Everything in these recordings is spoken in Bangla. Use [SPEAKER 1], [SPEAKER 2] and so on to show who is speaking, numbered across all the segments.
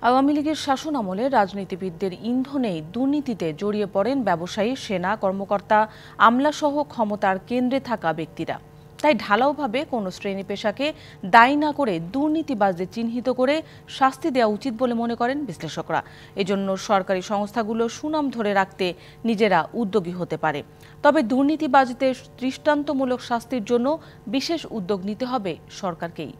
[SPEAKER 1] আওয়ামী লীগের শাসন আমলে রাজনীতিবিদদের ইন্ধনেই দুর্নীতিতে জড়িয়ে পড়েন ব্যবসায়ী, সেনা কর্মকর্তা, আমলাসহ ক্ষমতার কেন্দ্রে থাকা ব্যক্তিরা। তাই ঢালাওভাবে কোনো শ্রেণী পেশাকে দায়ী না করে দুর্নীতিবাজদের চিহ্নিত করে শাস্তি দেওয়া উচিত বলে মনে করেন বিশ্লেষকরা। এজন্য সরকারি সংস্থাগুলো সুনাম ধরে রাখতে নিজেরা উদ্যোগী হতে পারে। তবে দুর্নীতিবাজদের দৃষ্টান্তমূলক শাস্তির জন্য বিশেষ উদ্যোগ নিতে হবে সরকারকেই।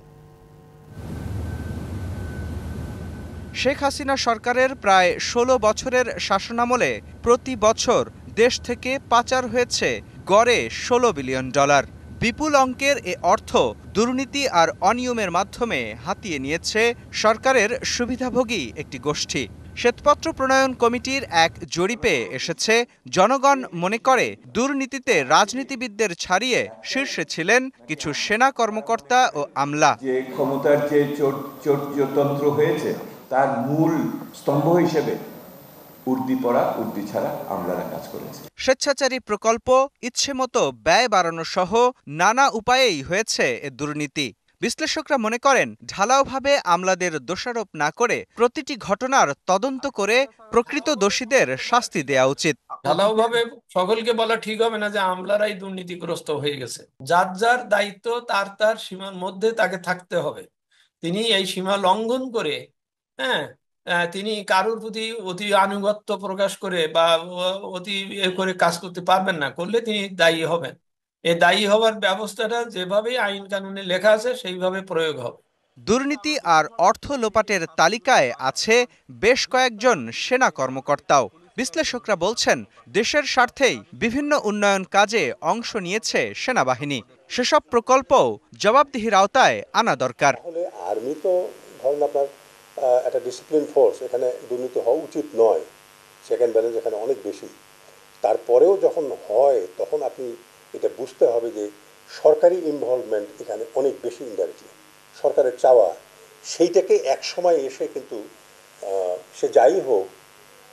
[SPEAKER 2] শেখ হাসিনা সরকারের প্রায় ১৬ বছরের শাসনামলে প্রতি বছর দেশ থেকে পাচার হয়েছে গড়ে $১৬ বিলিয়ন। বিপুল অঙ্কের এ অর্থ দুর্নীতি আর অনিয়মের মাধ্যমে হাতিয়ে নিয়েছে সরকারের সুবিধাভোগী একটি গোষ্ঠী। শ্বেতপত্র প্রণয়ন কমিটির এক জরিপে এসেছে, জনগণ মনে করে দুর্নীতিতে রাজনীতিবিদদের ছাড়িয়ে শীর্ষে ছিলেন কিছু সেনা কর্মকর্তা ও আমলা।
[SPEAKER 3] যে ক্ষমতার যে চৌর্যতন্ত্র হয়েছে তার মূল স্তম্ভ হিসেবে উর্দি পড়া, উর্দি ছাড়া আমলারা কাজ করেছে।
[SPEAKER 2] স্বেচ্ছাচারী প্রকল্প, ইচ্ছেমতো ব্যয় বাড়ানো সহ নানা উপায়েই হয়েছে এ দুর্নীতি। বিশ্লেষকরা মনে করেন, ঢালাওভাবে আমলাদের দোষারোপ না করে প্রতিটি ঘটনার তদন্ত করে প্রকৃত দোষীদের শাস্তি দেওয়া উচিত।
[SPEAKER 4] ঢালাওভাবে সকলকে বলা ঠিক হবে না যে আমলারাই দুর্নীতিগ্রস্ত হয়ে গেছে। যার যার দায়িত্ব তার তার সীমার মধ্যে তাকে থাকতে হবে। তিনি এই সীমা লঙ্ঘন করে তিনি কারোর প্রতি অতি আনুগত্য প্রকাশ করে বা অতি করে কাজ করতে পারবেন না, করলে তিনি দায়ী হবেন। এই দায়ী হওয়ার ব্যবস্থাটা যেভাবে আইন কানুনে লেখা আছে সেইভাবে প্রয়োগ হবে।
[SPEAKER 2] দুর্নীতি আর অর্থ লোপাটের তালিকায় আছে বেশ কয়েকজন সেনা কর্মকর্তাও। বিশ্লেষকরা বলছেন, দেশের স্বার্থেই বিভিন্ন উন্নয়ন কাজে অংশ নিয়েছে সেনাবাহিনী। সেসব প্রকল্পও জবাবদিহির আওতায় আনা দরকার।
[SPEAKER 5] আর্মি তো ধরেন আপনার একটা ডিসিপ্লিন ফোর্স, এখানে দুর্নীতি হওয়া উচিত নয়, সেকেন্ড ব্যালেন্স এখানে অনেক বেশি। তারপরেও যখন হয় তখন আপনি এটা বুঝতে হবে যে সরকারি ইনভলভমেন্ট এখানে অনেক বেশি ইনডাইরেক্টলি। সরকারের চাওয়া সেইটাকে এক সময় এসে কিন্তু সে যাই হোক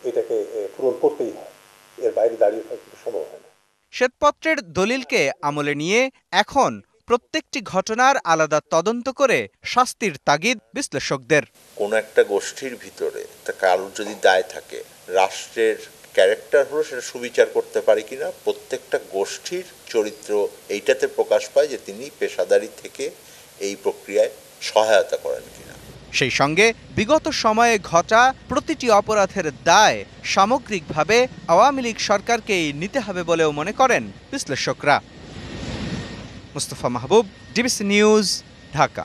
[SPEAKER 5] এটাকে পূরণ করতেই হয়, এর বাইরে দাঁড়িয়ে থাকা কিন্তু সম্ভব হয় না।
[SPEAKER 2] শ্বেতপত্রের দলিলকে আমলে নিয়ে এখন প্রত্যেকটি ঘটনার আলাদা তদন্ত করে শাস্তির তাগিদ বিশ্লেষকদের।
[SPEAKER 6] কোন একটা গোষ্ঠীর ভিতরে কারোর যদি দায় থাকে, রাষ্ট্রের ক্যারেক্টার হলো সেটা সুবিচার করতে পারে কিনা, প্রত্যেকটা গোষ্ঠীর চরিত্র এইটাতে প্রকাশ পায় যে তিনি পেশাদারি থেকে এই প্রক্রিয়ায় সহায়তা করেন কিনা।
[SPEAKER 2] সেই সঙ্গে বিগত সময়ে ঘটা প্রতিটি অপরাধের দায় সামগ্রিকভাবে আওয়ামী লীগ সরকারকেই নিতে হবে বলেও মনে করেন বিশ্লেষকরা। মুস্তফা মাহবুব, ডিবিসি নিউজ, ঢাকা।